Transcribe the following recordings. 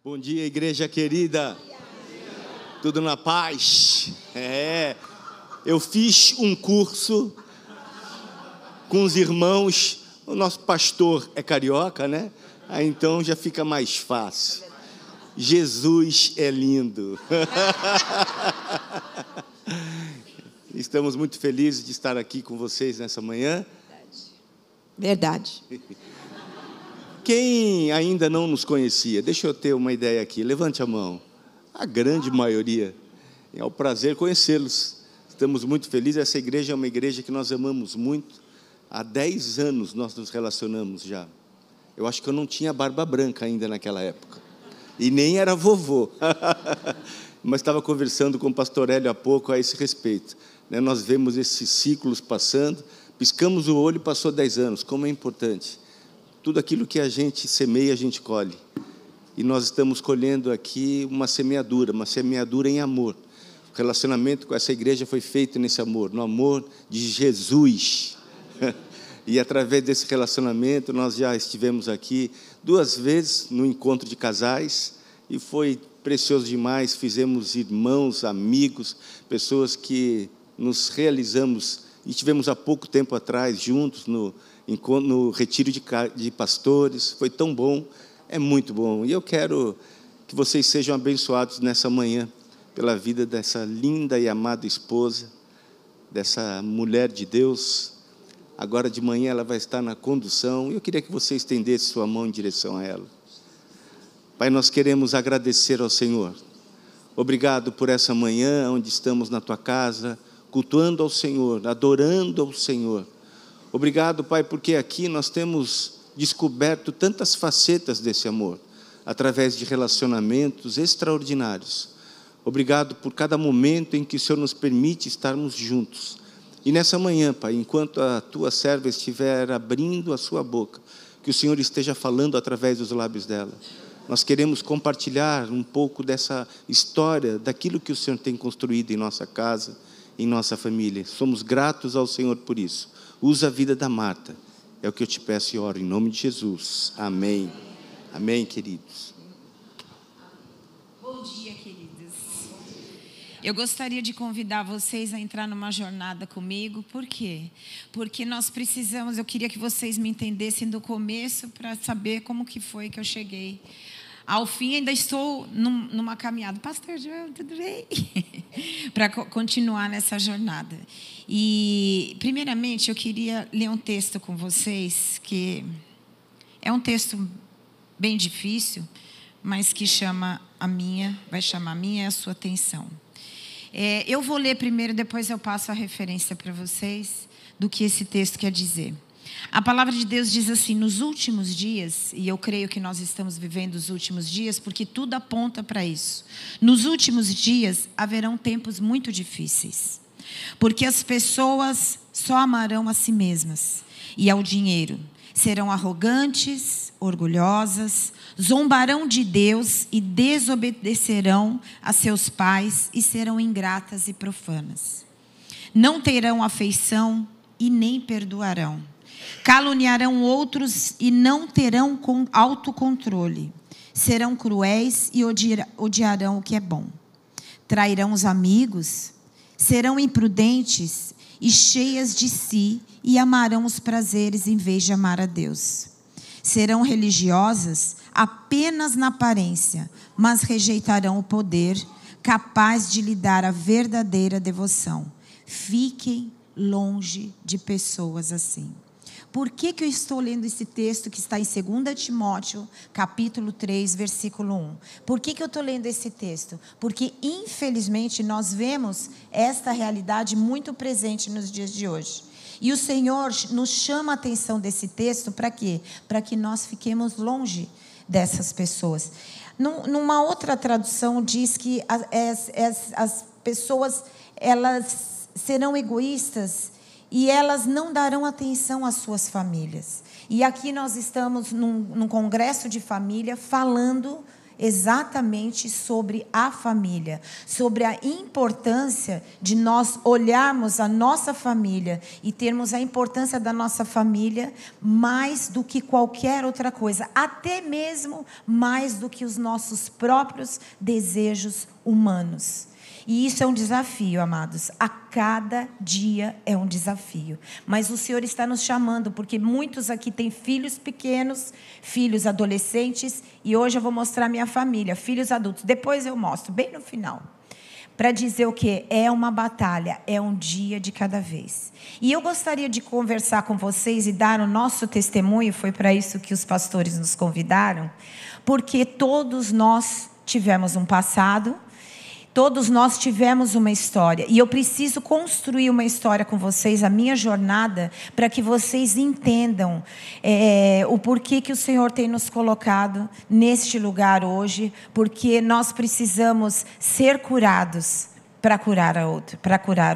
Bom dia, igreja querida. Tudo na paz? Eu fiz um curso com os irmãos. O nosso pastor é carioca, né? Aí então já fica mais fácil. Jesus é lindo. Estamos muito felizes de estar aqui com vocês nessa manhã. Verdade. Quem ainda não nos conhecia, deixa eu ter uma ideia aqui, levante a mão. A grande maioria. É um prazer conhecê-los. Estamos muito felizes. Essa igreja é uma igreja que nós amamos muito. Há 10 anos nós nos relacionamos já. Eu acho que eu não tinha barba branca ainda naquela época. E nem era vovô. Mas estava conversando com o pastor Hélio há pouco a esse respeito. Nós vemos esses ciclos passando, piscamos o olho e passou 10 anos. Como é importante. Tudo aquilo que a gente semeia, a gente colhe. E nós estamos colhendo aqui uma semeadura em amor. O relacionamento com essa igreja foi feito nesse amor, no amor de Jesus. E através desse relacionamento, nós já estivemos aqui 2 vezes no encontro de casais, e foi precioso demais. Fizemos irmãos, amigos, pessoas que nos realizamos, e estivemos há pouco tempo atrás juntos no retiro de pastores. Foi tão bom, é muito bom. E eu quero que vocês sejam abençoados nessa manhã, pela vida dessa linda e amada esposa, dessa mulher de Deus. Agora de manhã ela vai estar na condução, e eu queria que você estendesse sua mão em direção a ela. Pai, nós queremos agradecer ao Senhor. Obrigado por essa manhã, onde estamos na Tua casa, cultuando ao Senhor, adorando ao Senhor. Obrigado, Pai, porque aqui nós temos descoberto tantas facetas desse amor, através de relacionamentos extraordinários. Obrigado por cada momento em que o Senhor nos permite estarmos juntos. E nessa manhã, Pai, enquanto a Tua serva estiver abrindo a sua boca, que o Senhor esteja falando através dos lábios dela. Nós queremos compartilhar um pouco dessa história, daquilo que o Senhor tem construído em nossa casa, em nossa família. Somos gratos ao Senhor por isso. Usa a vida da Marta. É o que eu te peço e oro em nome de Jesus. Amém. Amém, queridos. Bom dia, queridos. Eu gostaria de convidar vocês a entrar numa jornada comigo. Por quê? Porque nós precisamos, eu queria que vocês me entendessem do começo para saber como que foi que eu cheguei. Ao fim, ainda estou numa caminhada. Pastor João, tudo bem? Para continuar nessa jornada. E, primeiramente, eu queria ler um texto com vocês, que é um texto bem difícil, mas que vai chamar a minha e a sua atenção. Eu vou ler primeiro, depois eu passo a referência para vocês do que esse texto quer dizer. A palavra de Deus diz assim: nos últimos dias, e eu creio que nós estamos vivendo os últimos dias, porque tudo aponta para isso. Nos últimos dias haverão tempos muito difíceis, porque as pessoas só amarão a si mesmas e ao dinheiro. Serão arrogantes, orgulhosas, zombarão de Deus e desobedecerão a seus pais e serão ingratas e profanas. Não terão afeição e nem perdoarão. Caluniarão outros e não terão autocontrole. Serão cruéis e odiarão o que é bom. Trairão os amigos, serão imprudentes e cheias de si e amarão os prazeres em vez de amar a Deus. Serão religiosas apenas na aparência, mas rejeitarão o poder capaz de lhe dar a verdadeira devoção. Fiquem longe de pessoas assim. Por que eu estou lendo esse texto que está em 2 Timóteo, capítulo 3, versículo 1? Por que eu estou lendo esse texto? Porque, infelizmente, nós vemos esta realidade muito presente nos dias de hoje. E o Senhor nos chama a atenção desse texto para quê? Para que nós fiquemos longe dessas pessoas. Numa outra tradução diz que as pessoas, elas serão egoístas e elas não darão atenção às suas famílias. E aqui nós estamos num congresso de família falando exatamente sobre a família, sobre a importância de nós olharmos a nossa família e termos a importância da nossa família mais do que qualquer outra coisa, até mesmo mais do que os nossos próprios desejos humanos. E isso é um desafio, amados. A cada dia é um desafio. Mas o Senhor está nos chamando, porque muitos aqui têm filhos pequenos, filhos adolescentes, e hoje eu vou mostrar minha família, filhos adultos. Depois eu mostro, bem no final. Para dizer o quê? É uma batalha, é um dia de cada vez. E eu gostaria de conversar com vocês e dar o nosso testemunho, foi para isso que os pastores nos convidaram, porque todos nós tivemos um passado, todos nós tivemos uma história. E eu preciso construir uma história com vocês, a minha jornada, para que vocês entendam o porquê que o Senhor tem nos colocado neste lugar hoje. Porque nós precisamos ser curados para curar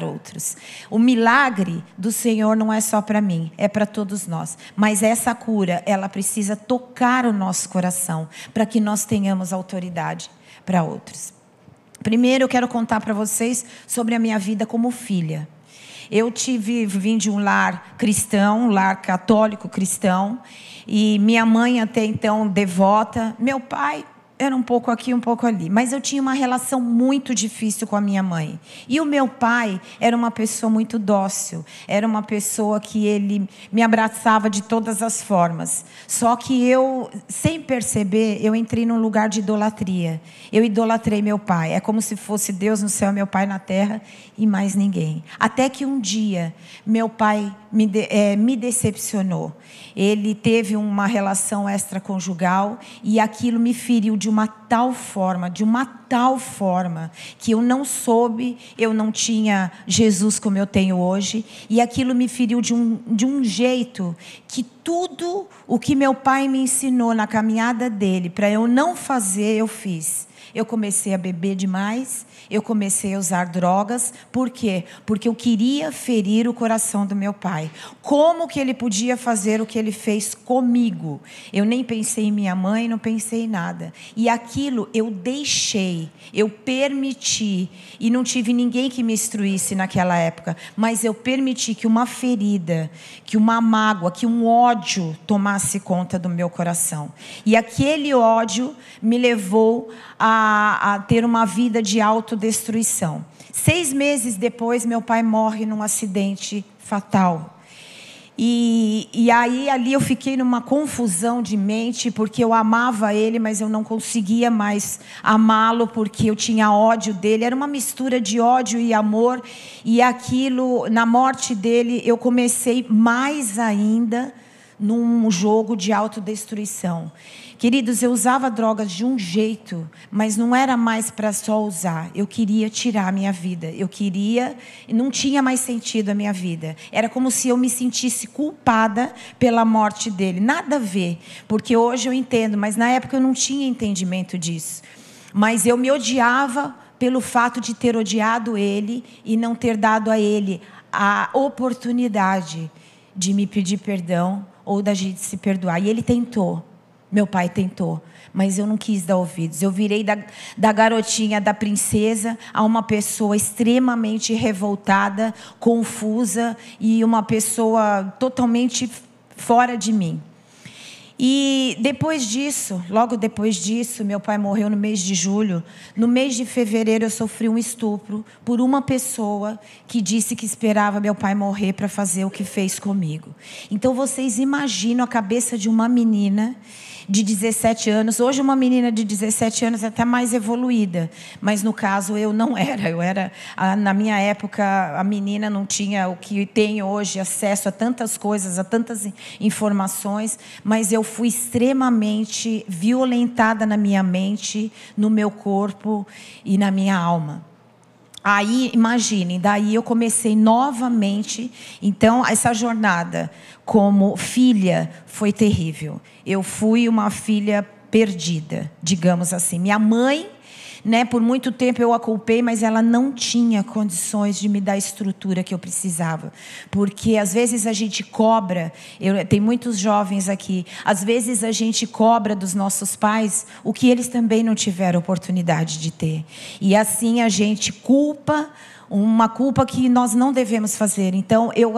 outros. O milagre do Senhor não é só para mim, é para todos nós. Mas essa cura, ela precisa tocar o nosso coração, para que nós tenhamos autoridade para outros. Primeiro eu quero contar para vocês sobre a minha vida como filha. Eu vim de um lar cristão, um lar católico cristão, e minha mãe até então devota, meu pai era um pouco aqui, um pouco ali, mas eu tinha uma relação muito difícil com a minha mãe. E o meu pai era uma pessoa muito dócil, era uma pessoa que ele me abraçava de todas as formas. Só que eu, sem perceber, eu entrei num lugar de idolatria. Eu idolatrei meu pai, é como se fosse Deus no céu, meu pai na terra e mais ninguém. Até que um dia, meu pai me decepcionou. Ele teve uma relação extraconjugal e aquilo me feriu de uma tal forma, que eu não soube, eu não tinha Jesus como eu tenho hoje, e aquilo me feriu de um jeito que tudo o que meu pai me ensinou na caminhada dele, para eu não fazer, eu fiz. Eu comecei a beber demais, eu comecei a usar drogas. Por quê? Porque eu queria ferir o coração do meu pai. Como que ele podia fazer o que ele fez comigo? Eu nem pensei em minha mãe, não pensei em nada. E aquilo eu deixei, eu permiti. E não tive ninguém que me instruísse naquela época. Mas eu permiti que uma ferida, que uma mágoa, que um ódio tomasse conta do meu coração. E aquele ódio me levou a ter uma vida de autodestruição. 6 meses depois, meu pai morre num acidente fatal. E aí, ali eu fiquei numa confusão de mente, porque eu amava ele, mas eu não conseguia mais amá-lo, porque eu tinha ódio dele. Era uma mistura de ódio e amor. E aquilo, na morte dele, eu comecei mais ainda num jogo de autodestruição. Queridos, eu usava drogas de um jeito, mas não era mais para só usar. Eu queria tirar a minha vida. Eu queria, não tinha mais sentido a minha vida. Era como se eu me sentisse culpada pela morte dele. Nada a ver, porque hoje eu entendo, mas na época eu não tinha entendimento disso. Mas eu me odiava pelo fato de ter odiado ele e não ter dado a ele a oportunidade de me pedir perdão ou da gente se perdoar. E ele tentou. Meu pai tentou, mas eu não quis dar ouvidos. Eu virei da garotinha, da princesa, a uma pessoa extremamente revoltada, confusa e uma pessoa totalmente fora de mim. E depois disso, logo depois disso, meu pai morreu no mês de julho. No mês de fevereiro eu sofri um estupro por uma pessoa que disse que esperava meu pai morrer para fazer o que fez comigo. Então vocês imaginam a cabeça de uma menina de 17 anos. Hoje uma menina de 17 anos é até mais evoluída, mas no caso eu não era. Na minha época, a menina não tinha o que tem hoje, acesso a tantas coisas, a tantas informações, mas eu fui extremamente violentada na minha mente, no meu corpo e na minha alma. Aí, imaginem, daí eu comecei novamente. Então, essa jornada como filha foi terrível. Eu fui uma filha perdida, digamos assim. Minha mãe né? Por muito tempo eu a culpei, mas ela não tinha condições de me dar a estrutura que eu precisava. Porque às vezes a gente cobra, tem muitos jovens aqui, às vezes a gente cobra dos nossos pais o que eles também não tiveram oportunidade de ter. E assim a gente culpa, uma culpa que nós não devemos fazer. Então, eu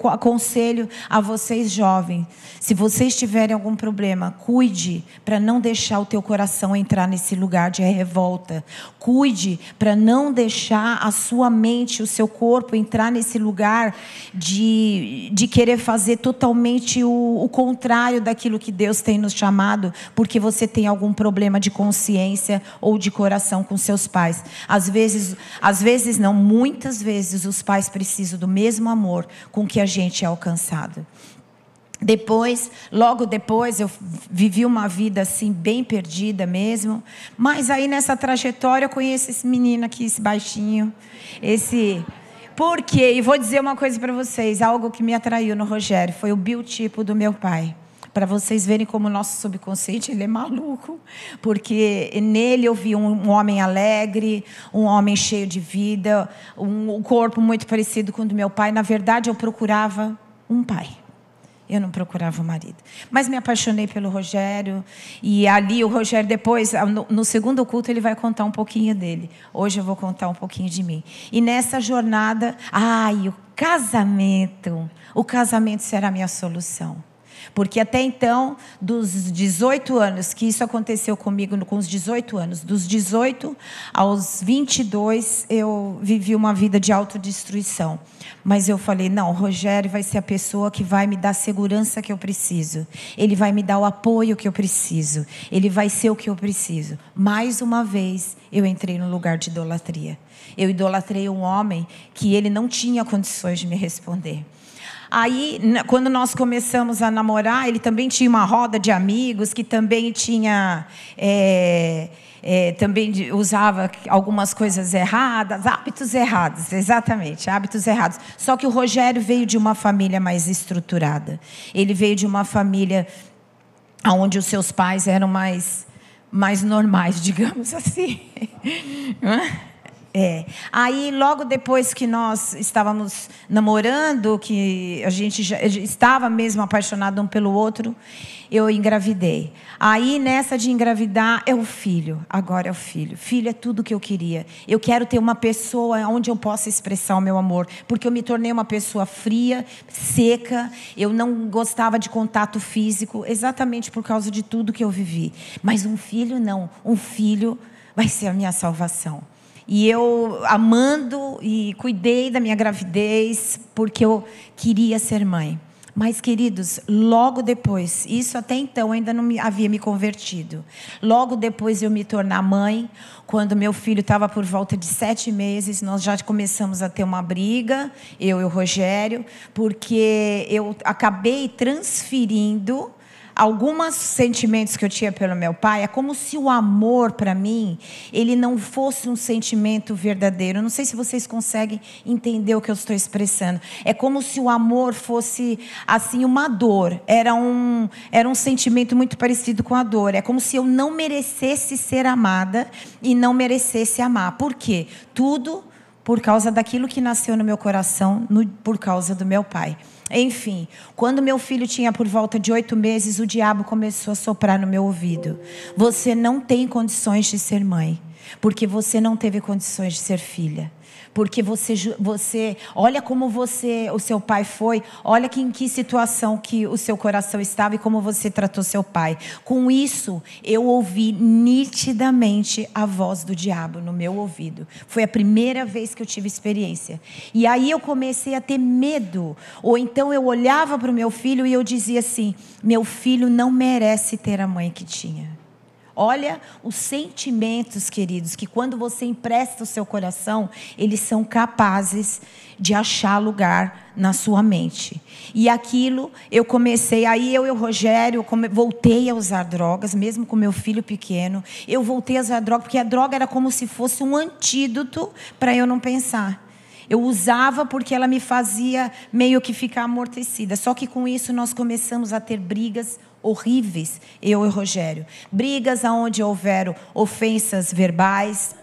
aconselho a vocês jovens, se vocês tiverem algum problema, cuide para não deixar o teu coração entrar nesse lugar de revolta. Cuide para não deixar a sua mente, o seu corpo entrar nesse lugar de querer fazer totalmente o contrário daquilo que Deus tem nos chamado, porque você tem algum problema de consciência ou de coração com seus pais. Às vezes não, muitas vezes os pais precisam do mesmo amor com que a gente é alcançado. Logo depois, eu vivi uma vida assim, bem perdida mesmo. Mas aí nessa trajetória eu conheço esse menino aqui, esse baixinho. Por quê? E vou dizer uma coisa para vocês, algo que me atraiu no Rogério, foi o biotipo do meu pai. Para vocês verem como o nosso subconsciente ele é maluco. Porque nele eu vi um homem alegre, um homem cheio de vida, um corpo muito parecido com o do meu pai. Na verdade, eu procurava um pai. Eu não procurava um marido. Mas me apaixonei pelo Rogério. E ali o Rogério, depois, no segundo culto, ele vai contar um pouquinho dele. Hoje eu vou contar um pouquinho de mim. E nessa jornada, o casamento. O casamento será a minha solução. Porque até então, dos 18 anos, que isso aconteceu comigo com os 18 anos, dos 18 aos 22, eu vivi uma vida de autodestruição. Mas eu falei, não, o Rogério vai ser a pessoa que vai me dar a segurança que eu preciso. Ele vai me dar o apoio que eu preciso. Ele vai ser o que eu preciso. Mais uma vez, eu entrei no lugar de idolatria. Eu idolatrei um homem que ele não tinha condições de me responder. Aí, quando nós começamos a namorar, ele também tinha uma roda de amigos, que também tinha... também usava algumas coisas erradas, hábitos errados, exatamente, hábitos errados. Só que o Rogério veio de uma família mais estruturada. Ele veio de uma família onde os seus pais eram mais normais, digamos assim. Aí, logo depois que nós estávamos namorando, que a gente já estava mesmo apaixonado um pelo outro, eu engravidei. Aí, nessa de engravidar, é o filho. Agora é o filho. Filho é tudo que eu queria. Eu quero ter uma pessoa onde eu possa expressar o meu amor. Porque eu me tornei uma pessoa fria, seca. Eu não gostava de contato físico, exatamente por causa de tudo que eu vivi. Mas um filho, não. Um filho vai ser a minha salvação. E eu, amando e cuidei da minha gravidez, porque eu queria ser mãe. Mas, queridos, logo depois, isso até então ainda não havia me convertido. Logo depois de eu me tornar mãe, quando meu filho estava por volta de 7 meses, nós já começamos a ter uma briga, eu e o Rogério, porque eu acabei transferindo alguns sentimentos que eu tinha pelo meu pai. É como se o amor, para mim, ele não fosse um sentimento verdadeiro. Eu não sei se vocês conseguem entender o que eu estou expressando. É como se o amor fosse, assim, uma dor. Era um sentimento muito parecido com a dor. É como se eu não merecesse ser amada e não merecesse amar. Por quê? Tudo por causa daquilo que nasceu no meu coração, por causa do meu pai. Enfim, quando meu filho tinha por volta de 8 meses, o diabo começou a soprar no meu ouvido. Você não tem condições de ser mãe, porque você não teve condições de ser filha. Porque você olha como o seu pai foi, olha em que situação que o seu coração estava e como você tratou seu pai. Com isso, eu ouvi nitidamente a voz do diabo no meu ouvido. Foi a primeira vez que eu tive experiência. E aí eu comecei a ter medo. Ou então eu olhava para o meu filho e eu dizia assim, meu filho não merece ter a mãe que tinha. Olha os sentimentos, queridos, que quando você empresta o seu coração, eles são capazes de achar lugar na sua mente. E aquilo, eu comecei, aí eu e o Rogério, voltei a usar drogas, mesmo com meu filho pequeno. Eu voltei a usar droga, porque a droga era como se fosse um antídoto para eu não pensar. Eu usava porque ela me fazia meio que ficar amortecida. Só que com isso nós começamos a ter brigas horríveis, eu e o Rogério. Brigas onde houveram ofensas verbais,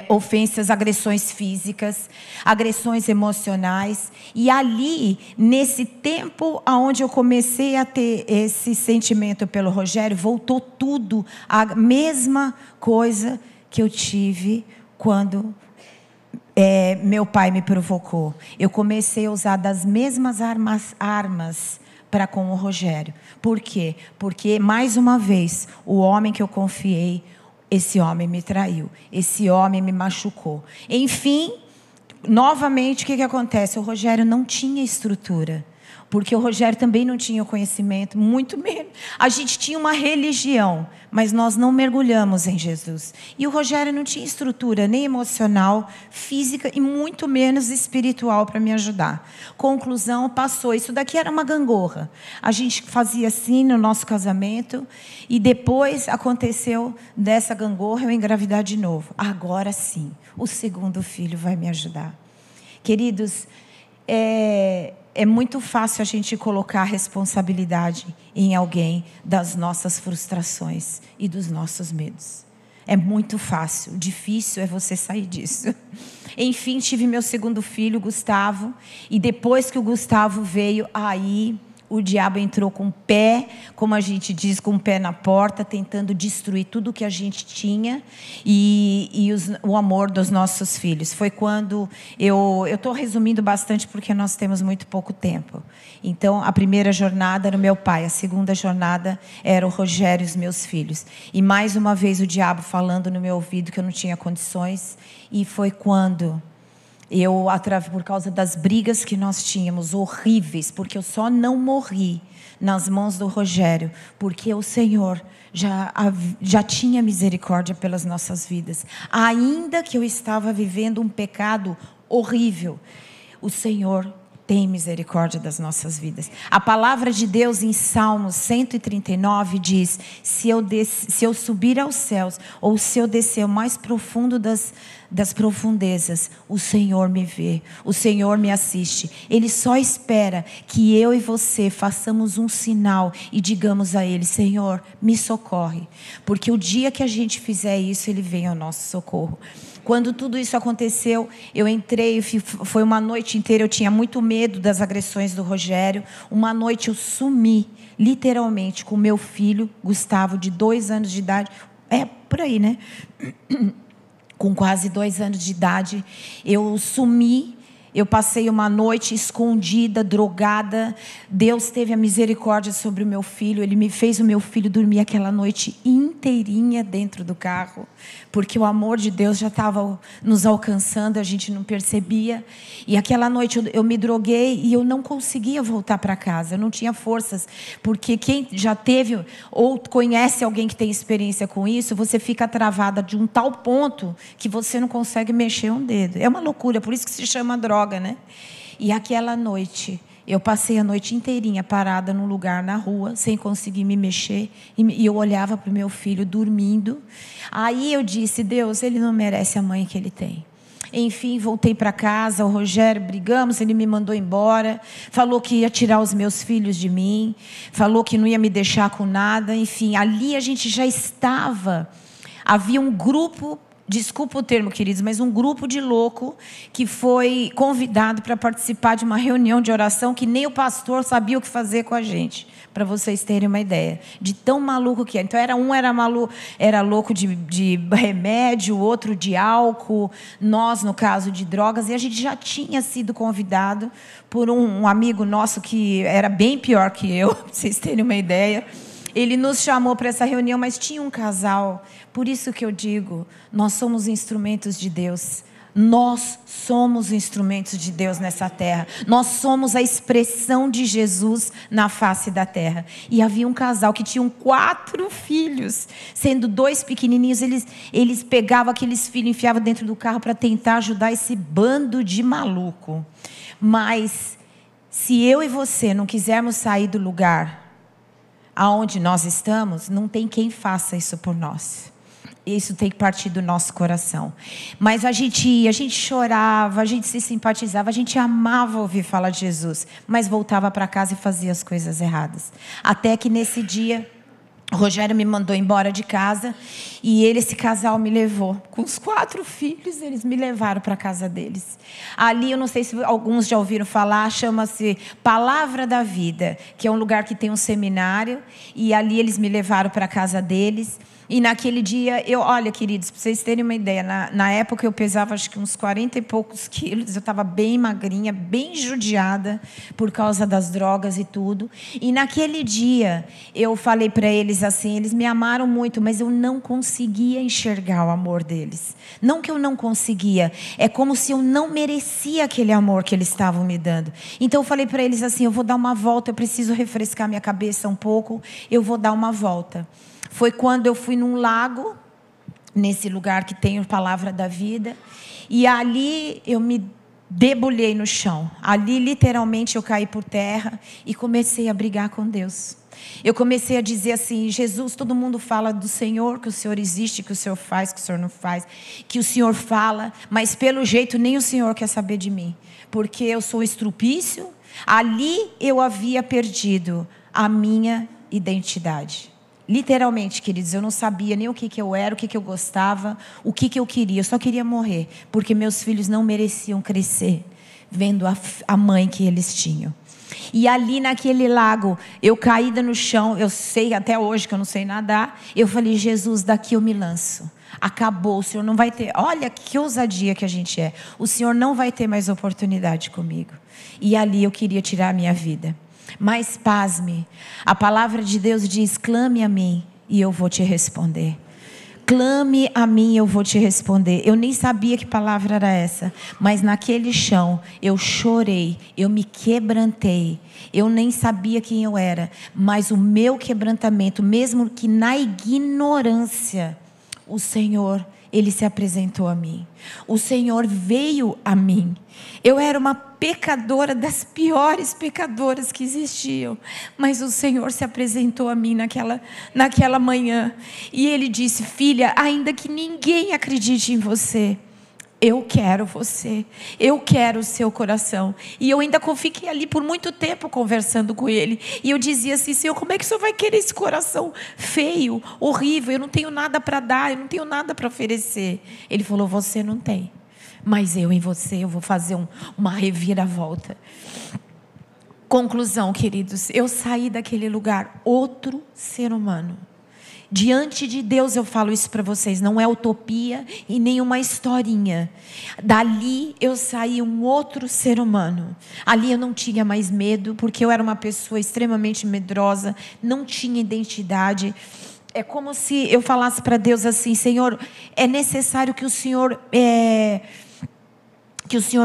ofensas, agressões físicas, agressões emocionais. E ali, nesse tempo onde eu comecei a ter esse sentimento pelo Rogério, voltou tudo a mesma coisa que eu tive quando meu pai me provocou. Eu comecei a usar das mesmas armas para com o Rogério. Por quê? Porque, mais uma vez, o homem que eu confiei, esse homem me traiu. Esse homem me machucou. Enfim, novamente, o que acontece? O Rogério não tinha estrutura. Porque o Rogério também não tinha o conhecimento, muito menos. A gente tinha uma religião, mas nós não mergulhamos em Jesus. E o Rogério não tinha estrutura nem emocional, física e muito menos espiritual para me ajudar. Conclusão, passou. Isso daqui era uma gangorra. A gente fazia assim no nosso casamento e depois aconteceu dessa gangorra eu engravidar de novo. Agora sim, o segundo filho vai me ajudar. Queridos, é muito fácil a gente colocar a responsabilidade em alguém das nossas frustrações e dos nossos medos. É muito fácil. Difícil é você sair disso. Enfim, tive meu segundo filho, Gustavo. E depois que o Gustavo veio, aí o diabo entrou com o pé, como a gente diz, com o pé na porta, tentando destruir tudo que a gente tinha e o amor dos nossos filhos. Foi quando eu estou resumindo bastante porque nós temos muito pouco tempo. Então, a primeira jornada era o meu pai, a segunda jornada era o Rogério e os meus filhos. E mais uma vez o diabo falando no meu ouvido que eu não tinha condições. E foi quando por causa das brigas que nós tínhamos, horríveis, porque eu só não morri nas mãos do Rogério, porque o Senhor já tinha misericórdia pelas nossas vidas. Ainda que eu estava vivendo um pecado horrível, o Senhor tem misericórdia das nossas vidas. A palavra de Deus em Salmos 139 diz: se eu subir aos céus, ou se eu descer o mais profundo das profundezas, o Senhor me vê, o Senhor me assiste. Ele só espera que eu e você façamos um sinal e digamos a Ele: Senhor, me socorre. Porque o dia que a gente fizer isso, Ele vem ao nosso socorro. Quando tudo isso aconteceu, eu entrei, foi uma noite inteira, eu tinha muito medo das agressões do Rogério. Uma noite eu sumi, literalmente, com meu filho, Gustavo, de 2 anos de idade. Por aí, né? Com quase 2 anos de idade, eu sumi. Eu passei uma noite escondida, drogada. Deus teve a misericórdia sobre o meu filho. Ele me fez o meu filho dormir aquela noite inteirinha dentro do carro, porque o amor de Deus já estava nos alcançando, a gente não percebia. E aquela noite eu me droguei e eu não conseguia voltar para casa. Eu não tinha forças, porque quem já teve ou conhece alguém que tem experiência com isso, você fica travada de um tal ponto que você não consegue mexer um dedo. É uma loucura, por isso que se chama droga. Né? E aquela noite, eu passei a noite inteirinha parada num lugar na rua, sem conseguir me mexer, e eu olhava para o meu filho dormindo. Aí eu disse: Deus, ele não merece a mãe que ele tem. Enfim, voltei para casa, o Rogério, brigamos, ele me mandou embora, falou que ia tirar os meus filhos de mim, falou que não ia me deixar com nada. Enfim, ali a gente já estava, havia um grupo, desculpa o termo, queridos, mas um grupo de louco que foi convidado para participar de uma reunião de oração que nem o pastor sabia o que fazer com a gente, para vocês terem uma ideia de tão maluco que é. Então era louco de remédio, o outro de álcool, nós no caso de drogas, e a gente já tinha sido convidado por um amigo nosso que era bem pior que eu, para vocês terem uma ideia. Ele nos chamou para essa reunião, mas tinha um casal. Por isso que eu digo, nós somos instrumentos de Deus. Nós somos instrumentos de Deus nessa terra. Nós somos a expressão de Jesus na face da terra. E havia um casal que tinham 4 filhos, sendo 2 pequenininhos. Eles pegavam aqueles filhos e enfiavam dentro do carro para tentar ajudar esse bando de maluco. Mas se eu e você não quisermos sair do lugar aonde nós estamos, não tem quem faça isso por nós. isso tem que partir do nosso coração. Mas a gente ia, a gente chorava, a gente se simpatizava, a gente amava ouvir falar de Jesus, mas voltava para casa e fazia as coisas erradas. Até que nesse dia, o Rogério me mandou embora de casa e esse casal me levou. Com os 4 filhos, eles me levaram para a casa deles. Ali, eu não sei se alguns já ouviram falar, chama-se Palavra da Vida, que é um lugar que tem um seminário. E ali eles me levaram para a casa deles. E naquele dia, olha, queridos, para vocês terem uma ideia, na época eu pesava acho que uns 40 e poucos quilos, eu estava bem magrinha, bem judiada por causa das drogas e tudo. E naquele dia, eu falei para eles assim, eles me amaram muito, mas eu não conseguia enxergar o amor deles. Não que eu não conseguia, é como se eu não merecia aquele amor que eles estavam me dando. Então eu falei para eles assim, eu vou dar uma volta, eu preciso refrescar minha cabeça um pouco, eu vou dar uma volta. Foi quando eu fui num lago, nesse lugar que tem a Palavra da Vida, e ali eu me debulhei no chão. Ali, literalmente, eu caí por terra e comecei a brigar com Deus. Eu comecei a dizer assim, Jesus, todo mundo fala do Senhor, que o Senhor existe, que o Senhor faz, que o Senhor não faz, que o Senhor fala, mas pelo jeito nem o Senhor quer saber de mim, porque eu sou estrupício. Ali eu havia perdido a minha identidade. Literalmente, queridos, eu não sabia nem o que eu era, o que eu gostava, o que eu queria. Eu só queria morrer, porque meus filhos não mereciam crescer vendo a mãe que eles tinham. E ali naquele lago, eu caída no chão, eu sei até hoje que eu não sei nadar, eu falei, Jesus, daqui eu me lanço. Acabou, o Senhor não vai ter, olha que ousadia que a gente é. O Senhor não vai ter mais oportunidade comigo. E ali eu queria tirar a minha vida. Mas pasme, a palavra de Deus diz, clame a mim e eu vou te responder. Clame a mim e eu vou te responder. Eu nem sabia que palavra era essa, mas naquele chão eu chorei, eu me quebrantei. Eu nem sabia quem eu era, mas o meu quebrantamento, mesmo que na ignorância, o Senhor, Ele se apresentou a mim. O Senhor veio a mim. Eu era uma pecadora, das piores pecadoras que existiam, mas o Senhor se apresentou a mim naquela manhã, e Ele disse, filha, ainda que ninguém acredite em você, eu quero você, eu quero o seu coração. E eu ainda fiquei ali por muito tempo conversando com Ele, e eu dizia assim, Senhor, como é que o Senhor vai querer esse coração feio, horrível, eu não tenho nada para dar, eu não tenho nada para oferecer. Ele falou, você não tem, mas eu em você, eu vou fazer uma reviravolta. Conclusão, queridos, eu saí daquele lugar outro ser humano. Diante de Deus eu falo isso para vocês, não é utopia e nem uma historinha. Dali eu saí um outro ser humano. Ali eu não tinha mais medo, porque eu era uma pessoa extremamente medrosa, não tinha identidade. É como se eu falasse para Deus assim, Senhor, é necessário que o Senhor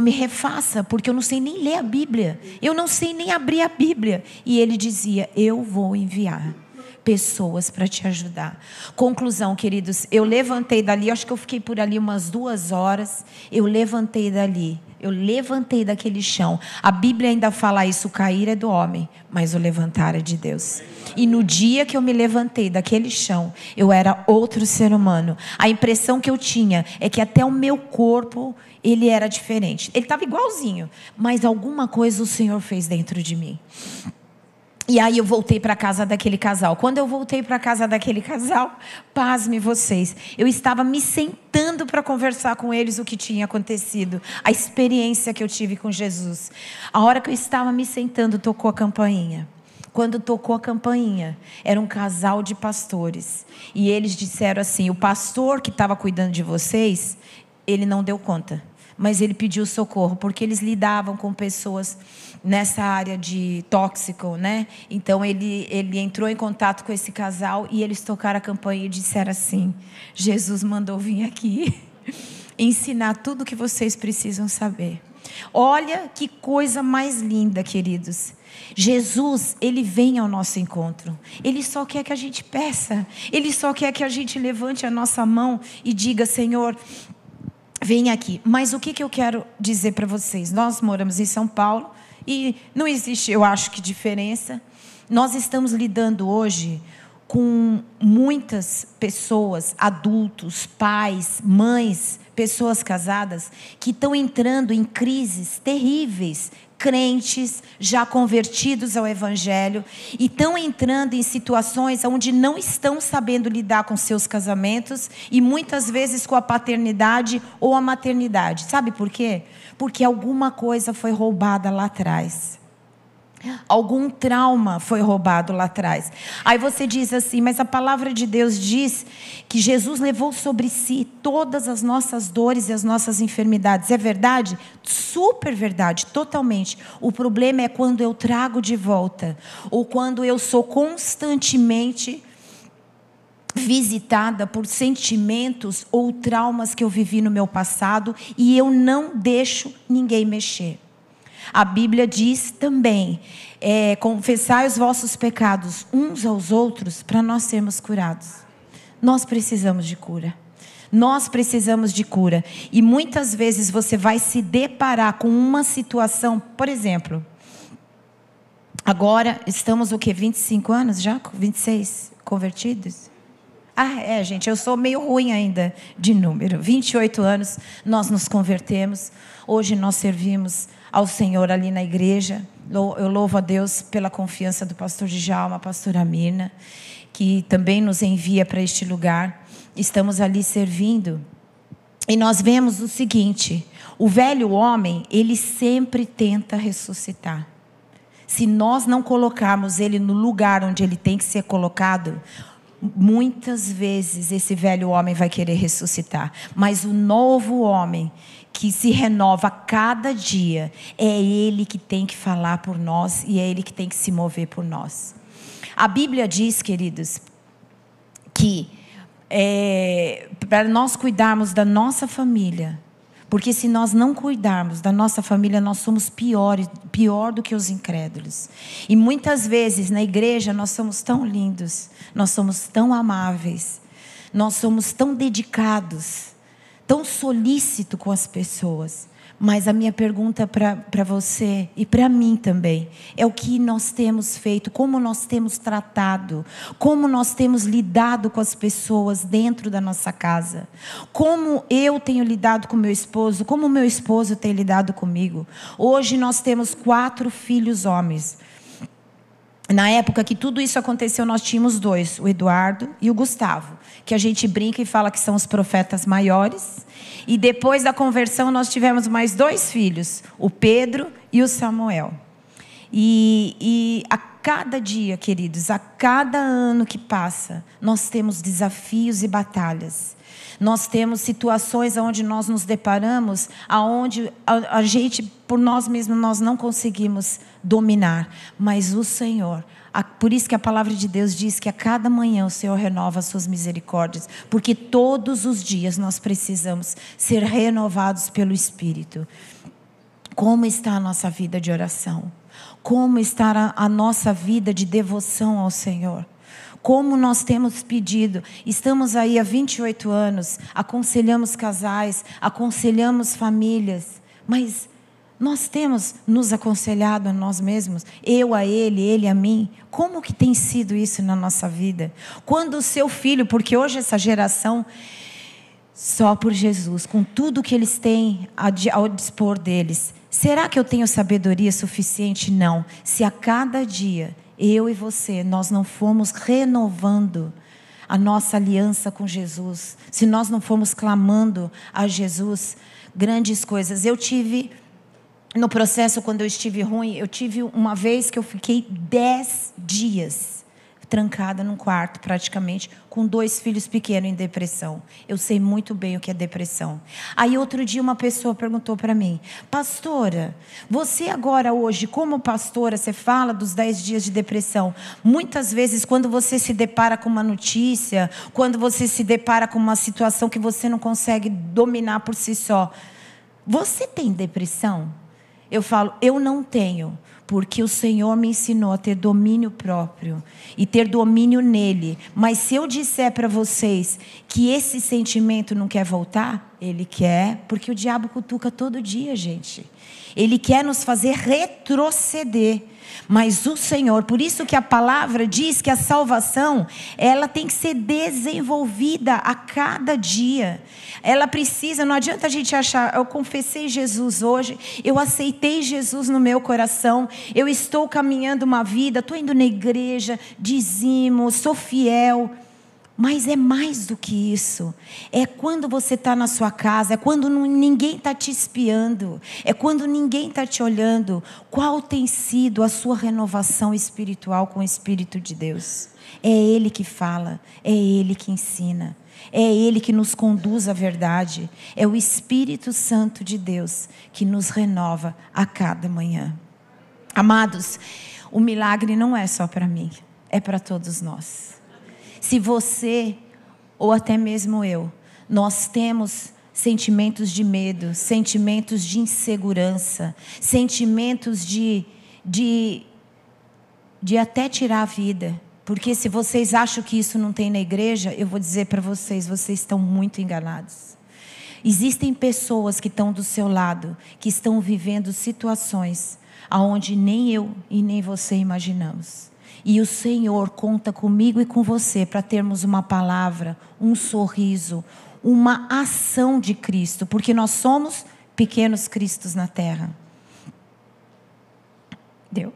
me refaça, porque eu não sei nem ler a Bíblia, eu não sei nem abrir a Bíblia. E Ele dizia, eu vou enviar pessoas para te ajudar. Conclusão, queridos, eu levantei dali, acho que eu fiquei por ali umas 2 horas, eu levantei dali, eu levantei daquele chão. A Bíblia ainda fala isso, o cair é do homem, mas o levantar é de Deus. E no dia que eu me levantei daquele chão, eu era outro ser humano. A impressão que eu tinha é que até o meu corpo, ele era diferente. Ele estava igualzinho, mas alguma coisa o Senhor fez dentro de mim. E aí eu voltei para a casa daquele casal. Quando eu voltei para a casa daquele casal, pasme vocês, eu estava me sentando para conversar com eles o que tinha acontecido, a experiência que eu tive com Jesus. A hora que eu estava me sentando, tocou a campainha. Quando tocou a campainha, era um casal de pastores. E eles disseram assim, o pastor que estava cuidando de vocês, ele não deu conta, mas ele pediu socorro, porque eles lidavam com pessoas nessa área de tóxico, né? Então ele entrou em contato com esse casal e eles tocaram a campainha e disseram assim, Jesus mandou vir aqui ensinar tudo o que vocês precisam saber. Olha que coisa mais linda, queridos. Jesus, Ele vem ao nosso encontro. Ele só quer que a gente peça. Ele só quer que a gente levante a nossa mão e diga, Senhor, vem aqui. Mas o que eu quero dizer para vocês? Nós moramos em São Paulo e não existe, eu acho que, diferença. Nós estamos lidando hoje com muitas pessoas, adultos, pais, mães, pessoas casadas, que estão entrando em crises terríveis, crentes já convertidos ao Evangelho, e estão entrando em situações onde não estão sabendo lidar com seus casamentos e muitas vezes com a paternidade ou a maternidade. Sabe por quê? Porque alguma coisa foi roubada lá atrás. Algum trauma foi roubado lá atrás. Aí você diz assim, mas a palavra de Deus diz que Jesus levou sobre si todas as nossas dores e as nossas enfermidades. É verdade? Super verdade, totalmente. O problema é quando eu trago de volta, ou quando eu sou constantemente visitada por sentimentos ou traumas que eu vivi no meu passado e eu não deixo ninguém mexer. A Bíblia diz também, confessai os vossos pecados uns aos outros para nós sermos curados. Nós precisamos de cura. Nós precisamos de cura. E muitas vezes você vai se deparar com uma situação, por exemplo, agora estamos o quê? 25 anos já? 26 convertidos? Gente, eu sou meio ruim ainda de número. 28 anos nós nos convertemos. Hoje nós servimos ao Senhor ali na igreja. Eu louvo a Deus pela confiança do pastor Djalma, a pastora Mirna, que também nos envia para este lugar. Estamos ali servindo. E nós vemos o seguinte, o velho homem, ele sempre tenta ressuscitar. Se nós não colocarmos ele no lugar onde ele tem que ser colocado, muitas vezes esse velho homem vai querer ressuscitar. Mas o novo homem, que se renova a cada dia, é Ele que tem que falar por nós e é Ele que tem que se mover por nós. A Bíblia diz, queridos, que para nós cuidarmos da nossa família, porque se nós não cuidarmos da nossa família, nós somos pior do que os incrédulos. E muitas vezes na igreja nós somos tão lindos, nós somos tão amáveis, nós somos tão dedicados, tão solícito com as pessoas. Mas a minha pergunta para você e para mim também é o que nós temos feito, como nós temos tratado, como nós temos lidado com as pessoas dentro da nossa casa, como eu tenho lidado com meu esposo, como meu esposo tem lidado comigo. Hoje nós temos 4 filhos homens. Na época que tudo isso aconteceu, nós tínhamos 2, o Eduardo e o Gustavo, que a gente brinca e fala que são os profetas maiores. E depois da conversão nós tivemos mais 2 filhos, o Pedro e o Samuel. E a cada dia, queridos, a cada ano que passa, nós temos desafios e batalhas. Nós temos situações onde nós nos deparamos, onde a gente, por nós mesmos, nós não conseguimos dominar. Mas o Senhor, por isso que a palavra de Deus diz que a cada manhã o Senhor renova as suas misericórdias. Porque todos os dias nós precisamos ser renovados pelo Espírito. Como está a nossa vida de oração? Como está a nossa vida de devoção ao Senhor? Como nós temos pedido, estamos aí há 28 anos, aconselhamos casais, aconselhamos famílias, mas nós temos nos aconselhado a nós mesmos, eu a ele a mim. Como que tem sido isso na nossa vida? Quando o seu filho, porque hoje essa geração, só por Jesus, com tudo que eles têm ao dispor deles, será que eu tenho sabedoria suficiente? Não. Se a cada dia eu e você, nós não fomos renovando a nossa aliança com Jesus, se nós não fomos clamando a Jesus grandes coisas. Eu tive, no processo, quando eu estive ruim, eu tive uma vez que eu fiquei 10 dias trancada num quarto, praticamente, com 2 filhos pequenos em depressão. Eu sei muito bem o que é depressão. Aí outro dia uma pessoa perguntou para mim, pastora, você agora hoje, como pastora, você fala dos 10 dias de depressão. Muitas vezes quando você se depara com uma notícia, quando você se depara com uma situação que você não consegue dominar por si só, você tem depressão? Eu falo, eu não tenho. Porque o Senhor me ensinou a ter domínio próprio e ter domínio nele. Mas se eu disser para vocês que esse sentimento não quer voltar, Ele quer, porque o diabo cutuca todo dia, gente. Ele quer nos fazer retroceder. Mas o Senhor, por isso que a palavra diz que a salvação, ela tem que ser desenvolvida a cada dia. Ela precisa, não adianta a gente achar, eu confessei Jesus hoje, eu aceitei Jesus no meu coração, eu estou caminhando uma vida, estou indo na igreja, dizimo, sou fiel. Mas é mais do que isso. É quando você está na sua casa, é quando ninguém está te espiando, é quando ninguém está te olhando. Qual tem sido a sua renovação espiritual com o Espírito de Deus? É Ele que fala, é Ele que ensina, é Ele que nos conduz à verdade. É o Espírito Santo de Deus que nos renova a cada manhã. Amados, o milagre não é só para mim, é para todos nós. Se você, ou até mesmo eu, nós temos sentimentos de medo, sentimentos de insegurança, sentimentos de até tirar a vida. Porque se vocês acham que isso não tem na igreja, eu vou dizer para vocês, vocês estão muito enganados. Existem pessoas que estão do seu lado, que estão vivendo situações onde nem eu e nem você imaginamos. E o Senhor conta comigo e com você para termos uma palavra, um sorriso, uma ação de Cristo. Porque nós somos pequenos cristos na terra. Deu?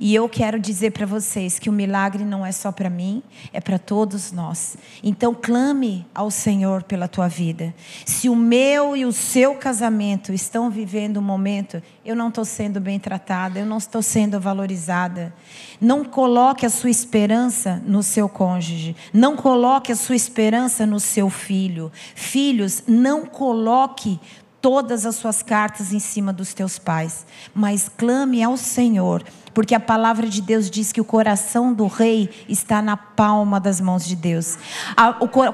E eu quero dizer para vocês que o milagre não é só para mim, é para todos nós. Então clame ao Senhor pela tua vida. Se o meu e o seu casamento estão vivendo um momento, eu não estou sendo bem tratada, eu não estou sendo valorizada. Não coloque a sua esperança no seu cônjuge. Não coloque a sua esperança no seu filho. Filhos, não coloque todas as suas cartas em cima dos teus pais, mas clame ao Senhor, porque a palavra de Deus diz que o coração do rei está na palma das mãos de Deus.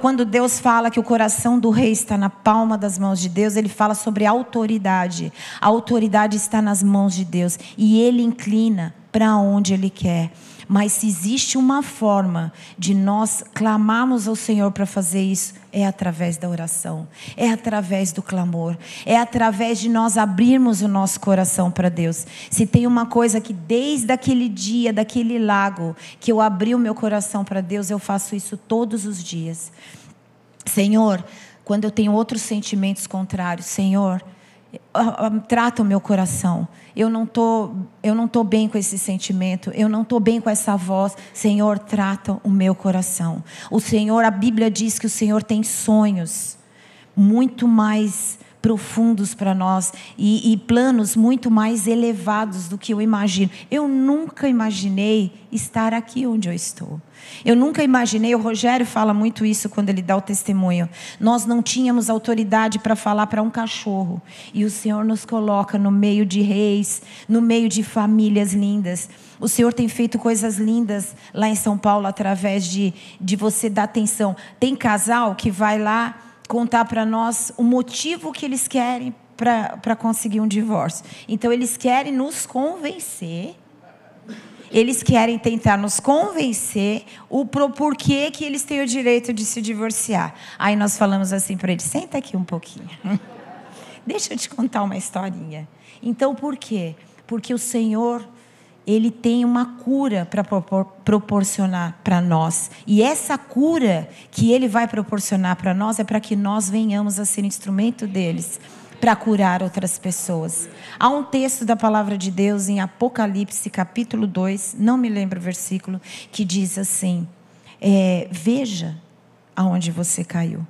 Quando Deus fala que o coração do rei está na palma das mãos de Deus, Ele fala sobre autoridade. A autoridade está nas mãos de Deus e Ele inclina para onde Ele quer. Mas se existe uma forma de nós clamarmos ao Senhor para fazer isso, é através da oração, é através do clamor, é através de nós abrirmos o nosso coração para Deus. Se tem uma coisa que desde aquele dia, daquele lago, que eu abri o meu coração para Deus, eu faço isso todos os dias. Senhor, quando eu tenho outros sentimentos contrários, Senhor, trata o meu coração. Eu não tô bem com esse sentimento, eu não estou bem com essa voz. Senhor, trata o meu coração. O Senhor, a Bíblia diz que o Senhor tem sonhos muito mais profundos para nós e planos muito mais elevados do que eu imagino. Eu nunca imaginei estar aqui onde eu estou. Eu nunca imaginei, o Rogério fala muito isso quando ele dá o testemunho. Nós não tínhamos autoridade para falar para um cachorro. E o Senhor nos coloca no meio de reis, no meio de famílias lindas. O Senhor tem feito coisas lindas lá em São Paulo através de você dar atenção. Tem casal que vai lá contar para nós o motivo que eles querem para conseguir um divórcio. Então eles querem nos convencer. Eles querem tentar nos convencer o porquê que eles têm o direito de se divorciar. Aí nós falamos assim para eles, senta aqui um pouquinho. Deixa eu te contar uma historinha. Então por quê? Porque o Senhor, Ele tem uma cura para proporcionar para nós. E essa cura que Ele vai proporcionar para nós é para que nós venhamos a ser instrumento deles para curar outras pessoas. Há um texto da palavra de Deus em Apocalipse, capítulo 2, não me lembro o versículo, que diz assim, veja aonde você caiu.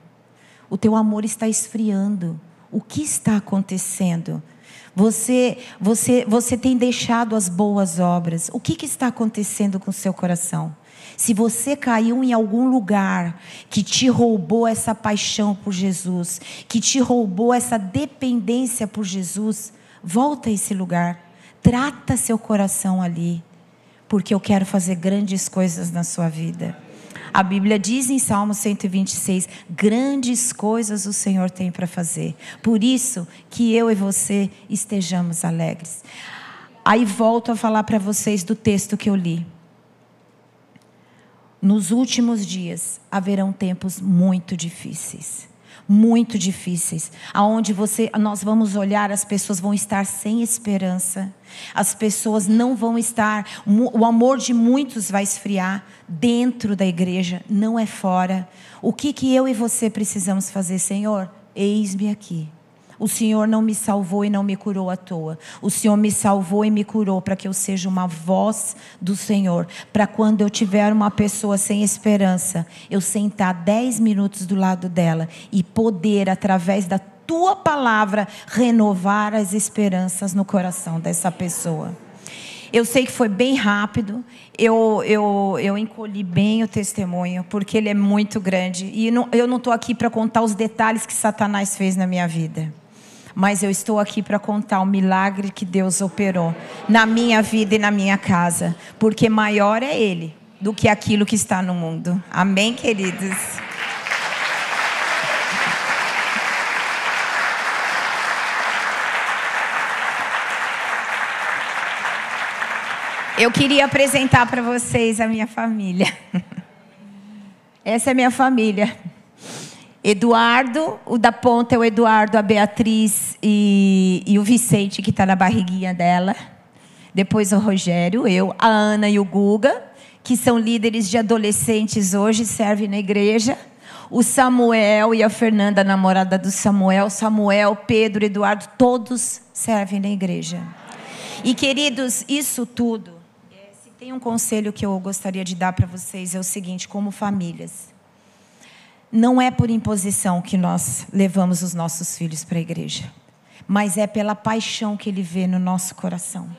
O teu amor está esfriando. O que está acontecendo? Você tem deixado as boas obras. O que está acontecendo com o seu coração? Se você caiu em algum lugar que te roubou essa paixão por Jesus, que te roubou essa dependência por Jesus, volta a esse lugar. Trata seu coração ali, porque eu quero fazer grandes coisas na sua vida. A Bíblia diz em Salmo 126, grandes coisas o Senhor tem para fazer. Por isso que eu e você estejamos alegres. Aí volto a falar para vocês do texto que eu li. Nos últimos dias haverão tempos muito difíceis. muito difíceis, aonde nós vamos olhar, as pessoas vão estar sem esperança, as pessoas não vão estar, o amor de muitos vai esfriar dentro da igreja, não é fora. O que eu e você precisamos fazer, Senhor? Eis-me aqui. O Senhor não me salvou e não me curou à toa. O Senhor me salvou e me curou para que eu seja uma voz do Senhor. Para quando eu tiver uma pessoa sem esperança, eu sentar 10 minutos do lado dela e poder, através da tua palavra, renovar as esperanças no coração dessa pessoa. Eu sei que foi bem rápido, eu encolhi bem o testemunho, porque ele é muito grande. E eu não estou aqui para contar os detalhes que Satanás fez na minha vida. Mas eu estou aqui para contar o milagre que Deus operou na minha vida e na minha casa. Porque maior é Ele do que aquilo que está no mundo. Amém, queridos? Eu queria apresentar para vocês a minha família. Essa é a minha família. Eduardo, o da ponta é o Eduardo, a Beatriz e o Vicente, que está na barriguinha dela. Depois o Rogério, eu, a Ana e o Guga, que são líderes de adolescentes hoje, servem na igreja. O Samuel e a Fernanda, a namorada do Samuel. Samuel, Pedro, Eduardo, todos servem na igreja. E, queridos, isso tudo, se tem um conselho que eu gostaria de dar para vocês, é o seguinte, como famílias. Não é por imposição que nós levamos os nossos filhos para a igreja, mas é pela paixão que Ele vê no nosso coração.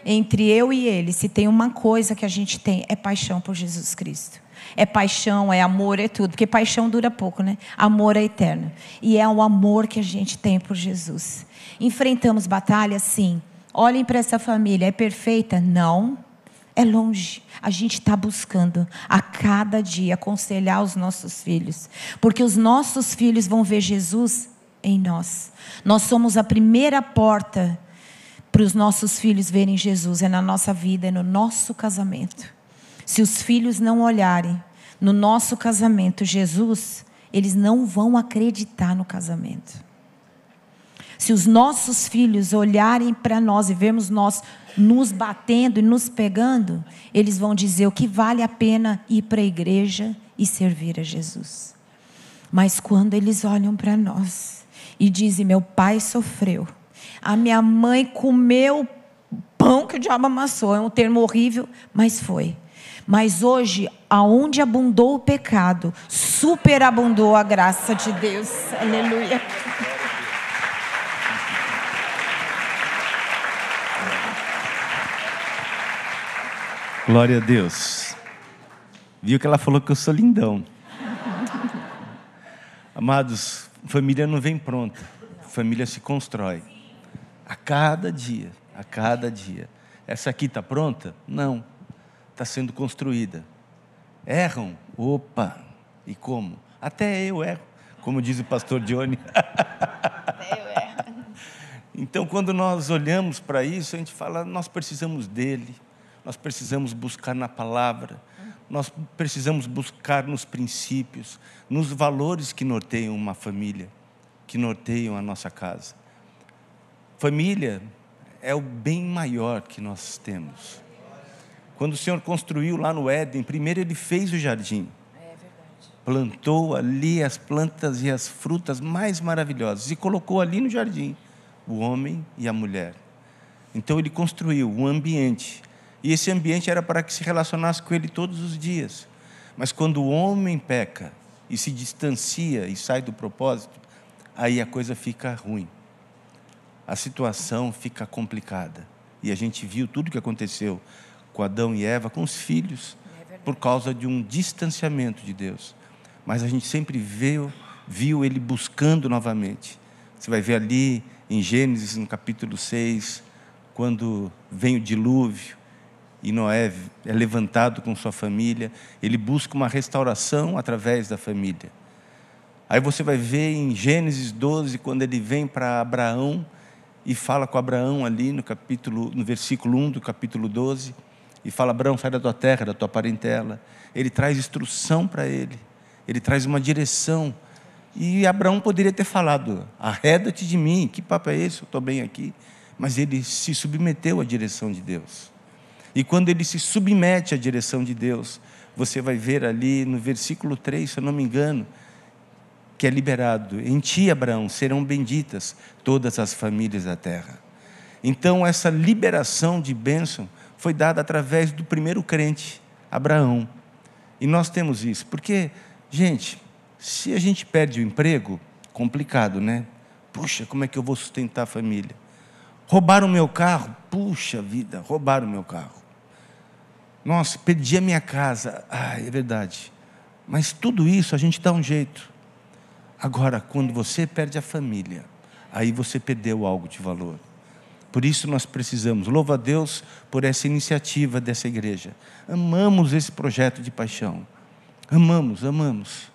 Entre eu e Ele, se tem uma coisa que a gente tem, é paixão por Jesus Cristo. É paixão, é amor, é tudo. Porque paixão dura pouco, né? Amor é eterno. E é o amor que a gente tem por Jesus. Enfrentamos batalhas, sim. Olhem para essa família, é perfeita? Não. É longe. A gente está buscando a cada dia aconselhar os nossos filhos. Porque os nossos filhos vão ver Jesus em nós. Nós somos a primeira porta para os nossos filhos verem Jesus. É na nossa vida, é no nosso casamento. Se os filhos não olharem no nosso casamento Jesus, eles não vão acreditar no casamento. Se os nossos filhos olharem para nós e vermos nós nos batendo e nos pegando, eles vão dizer o que vale a pena ir para a igreja e servir a Jesus. Mas quando eles olham para nós e dizem, meu pai sofreu, a minha mãe comeu pão que o diabo amassou, é um termo horrível, mas foi. Mas hoje, aonde abundou o pecado, superabundou a graça de Deus. Aleluia. Glória a Deus. Viu que ela falou que eu sou lindão. Amados, família não vem pronta. Família se constrói. A cada dia, a cada dia. Essa aqui está pronta? Não. Está sendo construída. Erram? Opa! E como? Até eu erro, como diz o pastor Johnny. Até eu erro. Então, quando nós olhamos para isso, a gente fala, nós precisamos dele. Nós precisamos buscar na palavra, nós precisamos buscar nos princípios, nos valores que norteiam uma família, que norteiam a nossa casa. Família é o bem maior que nós temos. Quando o Senhor construiu lá no Éden, primeiro Ele fez o jardim. Plantou ali as plantas e as frutas mais maravilhosas e colocou ali no jardim o homem e a mulher. Então Ele construiu um ambiente. E esse ambiente era para que se relacionasse com Ele todos os dias. Mas quando o homem peca e se distancia e sai do propósito, aí a coisa fica ruim. A situação fica complicada. E a gente viu tudo o que aconteceu com Adão e Eva, com os filhos, por causa de um distanciamento de Deus. Mas a gente sempre viu Ele buscando novamente. Você vai ver ali em Gênesis, no capítulo 6, quando vem o dilúvio, e Noé é levantado com sua família, ele busca uma restauração através da família. Aí você vai ver em Gênesis 12, quando ele vem para Abraão e fala com Abraão ali no versículo 1 do capítulo 12, e fala, Abraão, sai da tua terra, da tua parentela. Ele traz instrução para ele traz uma direção. E Abraão poderia ter falado: arreda-te de mim, que papo é esse? Eu estou bem aqui. Mas ele se submeteu à direção de Deus. E quando ele se submete à direção de Deus, você vai ver ali no versículo 3, se eu não me engano, que é liberado: em ti, Abraão, serão benditas todas as famílias da terra. Então, essa liberação de bênção foi dada através do primeiro crente, Abraão. E nós temos isso, porque, gente, se a gente perde o emprego, complicado, né? Puxa, como é que eu vou sustentar a família? Roubaram o meu carro? Puxa vida, roubaram o meu carro. Nossa, perdi a minha casa. É verdade. Mas tudo isso a gente dá um jeito. Agora, quando você perde a família, aí você perdeu algo de valor. Por isso nós precisamos, louva a Deus por essa iniciativa dessa igreja. Amamos esse projeto de paixão. Amamos.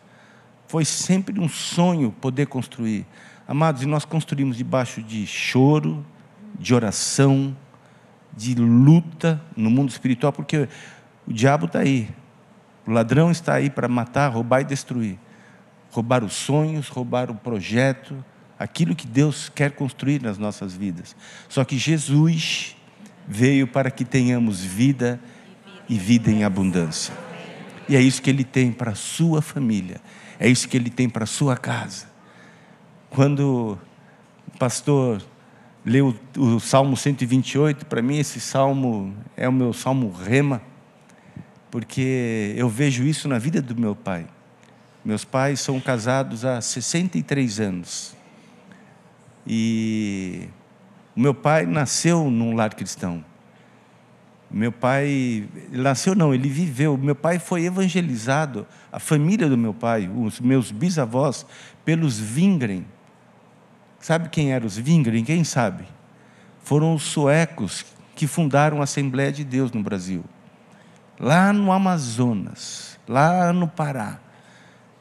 Foi sempre um sonho poder construir. Amados, e nós construímos debaixo de choro, de oração, de luta no mundo espiritual, porque o diabo está aí. O ladrão está aí para matar, roubar e destruir. Roubar os sonhos, roubar o projeto, aquilo que Deus quer construir nas nossas vidas. Só que Jesus veio para que tenhamos vida e vida em abundância. E é isso que Ele tem para a sua família. É isso que Ele tem para a sua casa. Quando o pastor leu o Salmo 128, para mim esse salmo é o meu salmo rema, porque eu vejo isso na vida do meu pai. Meus pais são casados há 63 anos. E o meu pai nasceu num lar cristão. Meu pai, ele viveu. Meu pai foi evangelizado, a família do meu pai, os meus bisavós, pelos Wingren. Sabe quem eram os Wingren? Quem sabe? Foram os suecos que fundaram a Assembleia de Deus no Brasil. Lá no Amazonas, lá no Pará.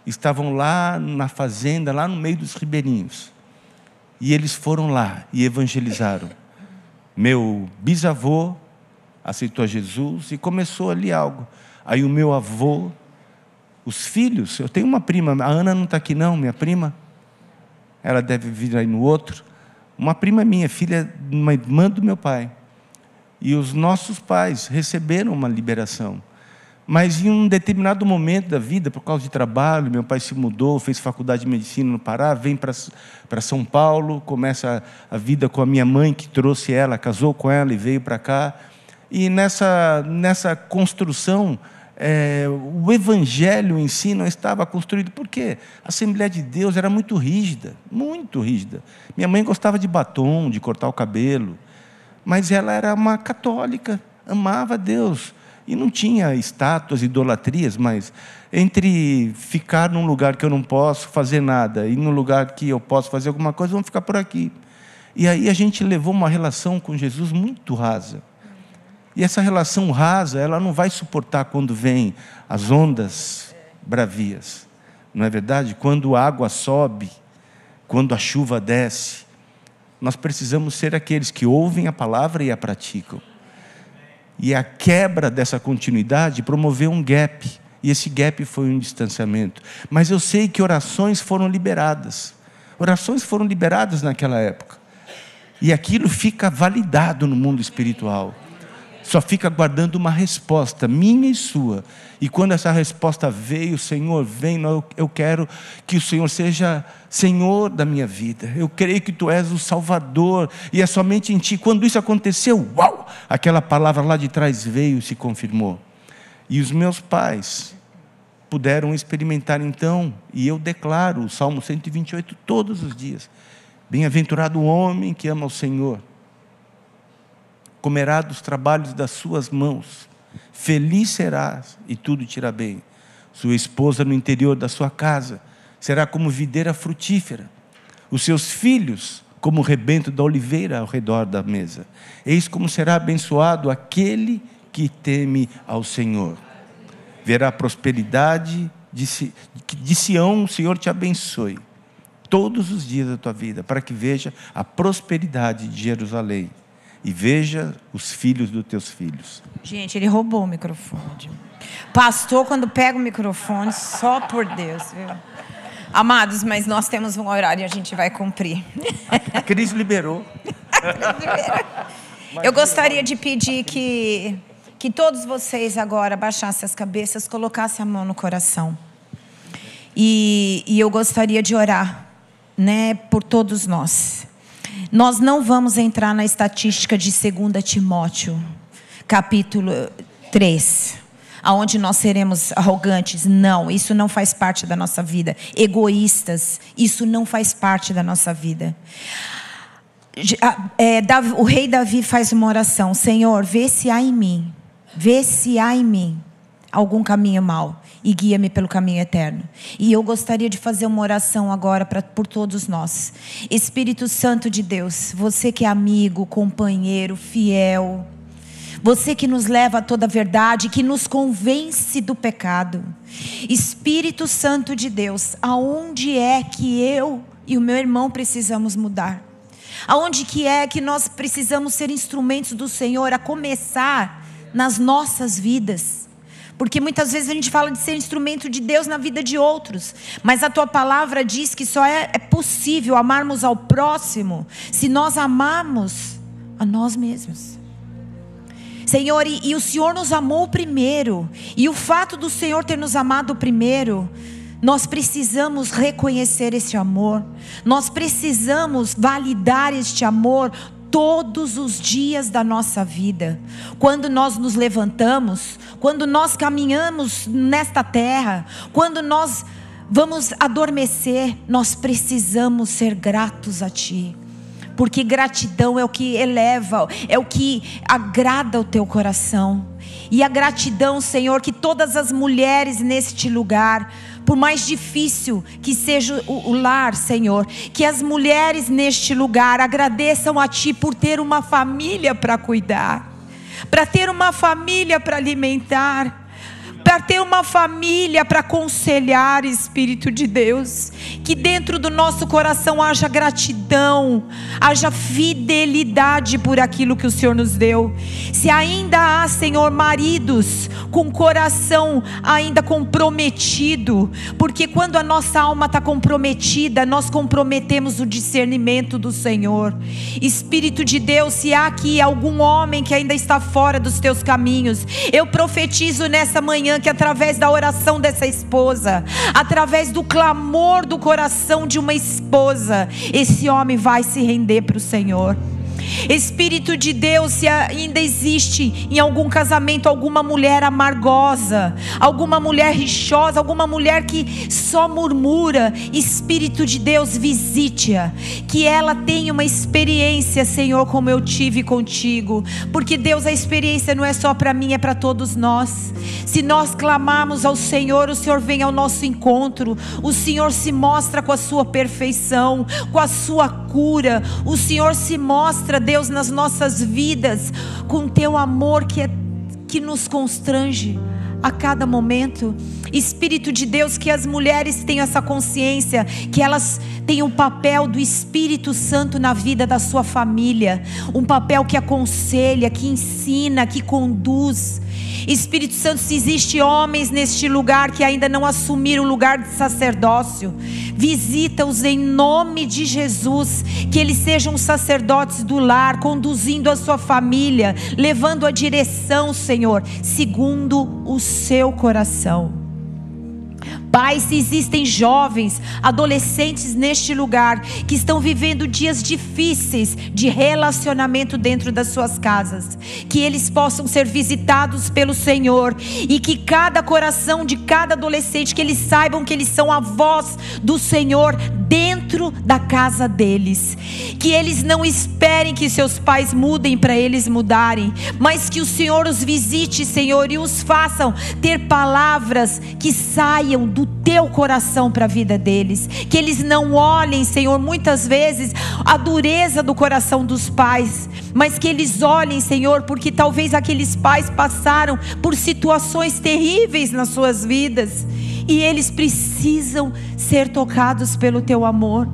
Estavam lá na fazenda, lá no meio dos ribeirinhos. E eles foram lá e evangelizaram. Meu bisavô aceitou a Jesus e começou ali algo. Aí o meu avô, os filhos, eu tenho uma prima, a Ana não está aqui não, minha prima. Ela deve vir aí no outro. Uma prima minha, filha, uma irmã do meu pai. E os nossos pais receberam uma liberação. Mas em um determinado momento da vida, por causa de trabalho, meu pai se mudou, fez faculdade de medicina no Pará, vem para São Paulo, começa a vida com a minha mãe, que trouxe ela, casou com ela e veio para cá. E nessa construção, o evangelho em si não estava construído. Por quê? A Assembleia de Deus era muito rígida, muito rígida. Minha mãe gostava de batom, de cortar o cabelo, mas ela era uma católica, amava Deus. E não tinha estátuas, idolatrias, mas entre ficar num lugar que eu não posso fazer nada e num lugar que eu posso fazer alguma coisa, vamos ficar por aqui. E aí a gente levou uma relação com Jesus muito rasa. E essa relação rasa, ela não vai suportar quando vem as ondas bravias. Não é verdade? Quando a água sobe, quando a chuva desce, nós precisamos ser aqueles que ouvem a palavra e a praticam. E a quebra dessa continuidade promoveu um gap. E esse gap foi um distanciamento. Mas eu sei que orações foram liberadas. Orações foram liberadas naquela época. E aquilo fica validado no mundo espiritual. Só fica aguardando uma resposta, minha e sua. E quando essa resposta veio, Senhor, vem, eu quero que o Senhor seja Senhor da minha vida. Eu creio que Tu és o Salvador, e é somente em Ti. Quando isso aconteceu, uau! Aquela palavra lá de trás veio e se confirmou. E os meus pais puderam experimentar então, e eu declaro o Salmo 128 todos os dias. Bem-aventurado o homem que ama o Senhor. Comerá dos trabalhos das suas mãos, feliz serás e tudo te irá bem. Sua esposa no interior da sua casa será como videira frutífera, os seus filhos como o rebento da oliveira ao redor da mesa. Eis como será abençoado aquele que teme ao Senhor. Verá a prosperidade de Sião, o Senhor te abençoe todos os dias da tua vida, para que veja a prosperidade de Jerusalém. E veja os filhos dos teus filhos. Gente, ele roubou o microfone. Pastor, quando pega o microfone, só por Deus, viu? Amados, mas nós temos um horário e a gente vai cumprir. A Cris liberou. Eu gostaria de pedir que todos vocês agora baixassem as cabeças, colocassem a mão no coração. E eu gostaria de orar, né, por todos nós. Nós não vamos entrar na estatística de 2 Timóteo, capítulo 3, aonde nós seremos arrogantes. Não, isso não faz parte da nossa vida. Egoístas, isso não faz parte da nossa vida. O rei Davi faz uma oração: Senhor, vê se há em mim algum caminho mau e guia-me pelo caminho eterno. E eu gostaria de fazer uma oração agora por todos nós. Espírito Santo de Deus, você que é amigo, companheiro, fiel, você que nos leva a toda a verdade, que nos convence do pecado. Espírito Santo de Deus, aonde é que eu e o meu irmão precisamos mudar? Aonde que é que nós precisamos ser instrumentos do Senhor, a começar nas nossas vidas? Porque muitas vezes a gente fala de ser instrumento de Deus na vida de outros, mas a tua palavra diz que só é possível amarmos ao próximo se nós amarmos a nós mesmos. Senhor, e o Senhor nos amou primeiro, e o fato do Senhor ter nos amado primeiro, nós precisamos reconhecer esse amor, nós precisamos validar este amor todos os dias da nossa vida. Quando nós nos levantamos, quando nós caminhamos nesta terra, quando nós vamos adormecer, nós precisamos ser gratos a Ti. Porque gratidão é o que eleva, é o que agrada o teu coração. E a gratidão, Senhor, que todas as mulheres neste lugar, por mais difícil que seja o lar, Senhor, que as mulheres neste lugar agradeçam a Ti por ter uma família para cuidar, para ter uma família para alimentar, para ter uma família para aconselhar. Espírito de Deus, que dentro do nosso coração haja gratidão, haja fidelidade por aquilo que o Senhor nos deu. Se ainda há, Senhor, maridos com coração ainda comprometido, porque quando a nossa alma está comprometida, nós comprometemos o discernimento do Senhor. Espírito de Deus, se há aqui algum homem que ainda está fora dos teus caminhos, eu profetizo nessa manhã que através da oração dessa esposa, através do clamor do coração de uma esposa, esse homem vai se render para o Senhor. Espírito de Deus, se ainda existe em algum casamento alguma mulher amargosa, alguma mulher rixosa, alguma mulher que só murmura, Espírito de Deus, visite-a, que ela tenha uma experiência, Senhor, como eu tive contigo, porque Deus, a experiência não é só para mim, é para todos nós. Se nós clamarmos ao Senhor, o Senhor vem ao nosso encontro, o Senhor se mostra com a sua perfeição, com a sua cura, o Senhor se mostra, Deus, nas nossas vidas, com teu amor que nos constrange a cada momento. Espírito de Deus, que as mulheres tenham essa consciência, que elas têm o papel do Espírito Santo na vida da sua família, um papel que aconselha, que ensina, que conduz. Espírito Santo, se existe homens neste lugar que ainda não assumiram o lugar de sacerdócio, visita-os em nome de Jesus, que eles sejam sacerdotes do lar, conduzindo a sua família, levando a direção, Senhor, segundo o seu coração. Pai, se existem jovens, adolescentes neste lugar que estão vivendo dias difíceis de relacionamento dentro das suas casas, que eles possam ser visitados pelo Senhor, e que cada coração de cada adolescente, que eles saibam que eles são a voz do Senhor dentro da casa deles, que eles não esperem que seus pais mudem para eles mudarem, mas que o Senhor os visite, Senhor, e os façam ter palavras que saiam do teu coração para a vida deles, que eles não olhem, Senhor, muitas vezes a dureza do coração dos pais, mas que eles olhem, Senhor, porque talvez aqueles pais passaram por situações terríveis nas suas vidas, e eles precisam ser tocados pelo teu amor.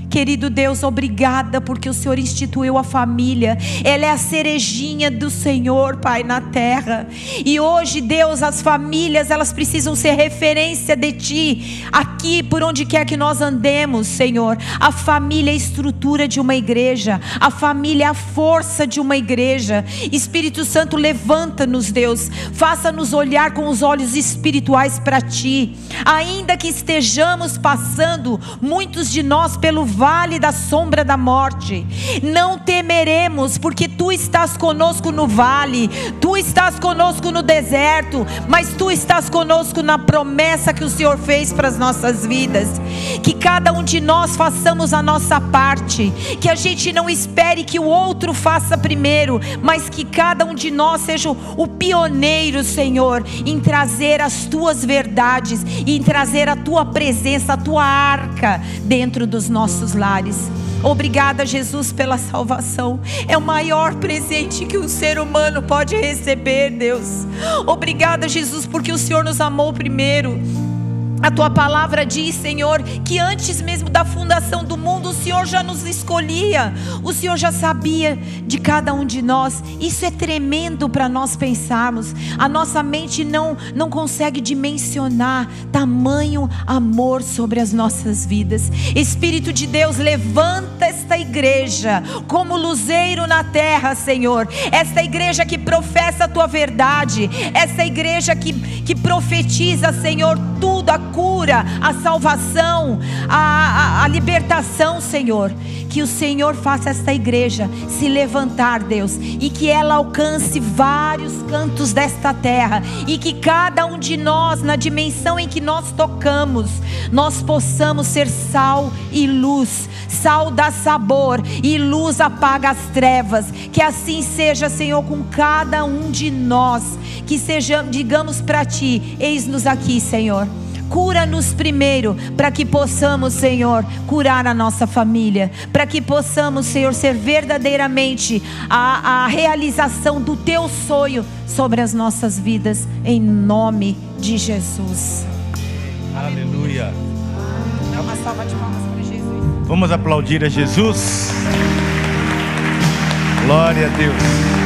Querido Deus, obrigada porque o Senhor instituiu a família. Ela é a cerejinha do Senhor, Pai, na terra. E hoje, Deus, as famílias, elas precisam ser referência de Ti, aqui, por onde quer que nós andemos, Senhor. A família é a estrutura de uma igreja. A família é a força de uma igreja. Espírito Santo, levanta-nos, Deus. Faça-nos olhar com os olhos espirituais para Ti. Ainda que estejamos passando, muitos de nós, pelo vale da sombra da morte, não temeremos, porque Tu estás conosco no vale, Tu estás conosco no deserto, mas Tu estás conosco na promessa que o Senhor fez para as nossas vidas. Que cada um de nós façamos a nossa parte, que a gente não espere que o outro faça primeiro, mas que cada um de nós seja o pioneiro, Senhor, em trazer as Tuas verdades, em trazer a Tua presença, a Tua arca dentro dos nossos lares. Obrigada, Jesus, pela salvação. É o maior presente que um ser humano pode receber, Deus. Obrigada, Jesus, porque o Senhor nos amou primeiro. A Tua palavra diz, Senhor, que antes mesmo da fundação do mundo, o Senhor já nos escolhia. O Senhor já sabia de cada um de nós. Isso é tremendo para nós pensarmos. A nossa mente não consegue dimensionar tamanho amor sobre as nossas vidas. Espírito de Deus, levanta esta igreja como luzeiro na terra, Senhor. Esta igreja que professa a Tua verdade. Esta igreja que profetiza, Senhor, tudo, a cura, a salvação, a libertação, Senhor. Que o Senhor faça esta igreja se levantar, Deus, e que ela alcance vários cantos desta terra, e que cada um de nós, na dimensão em que nós tocamos, nós possamos ser sal e luz. Sal dá sabor e luz apaga as trevas. Que assim seja, Senhor, com cada um de nós. Que sejamos, digamos para Ti: eis-nos aqui, Senhor. Cura-nos primeiro, para que possamos, Senhor, curar a nossa família, para que possamos, Senhor, ser verdadeiramente a realização do Teu sonho sobre as nossas vidas, em nome de Jesus. Aleluia. Dá uma salva de palmas para Jesus. Vamos aplaudir a Jesus. Glória a Deus.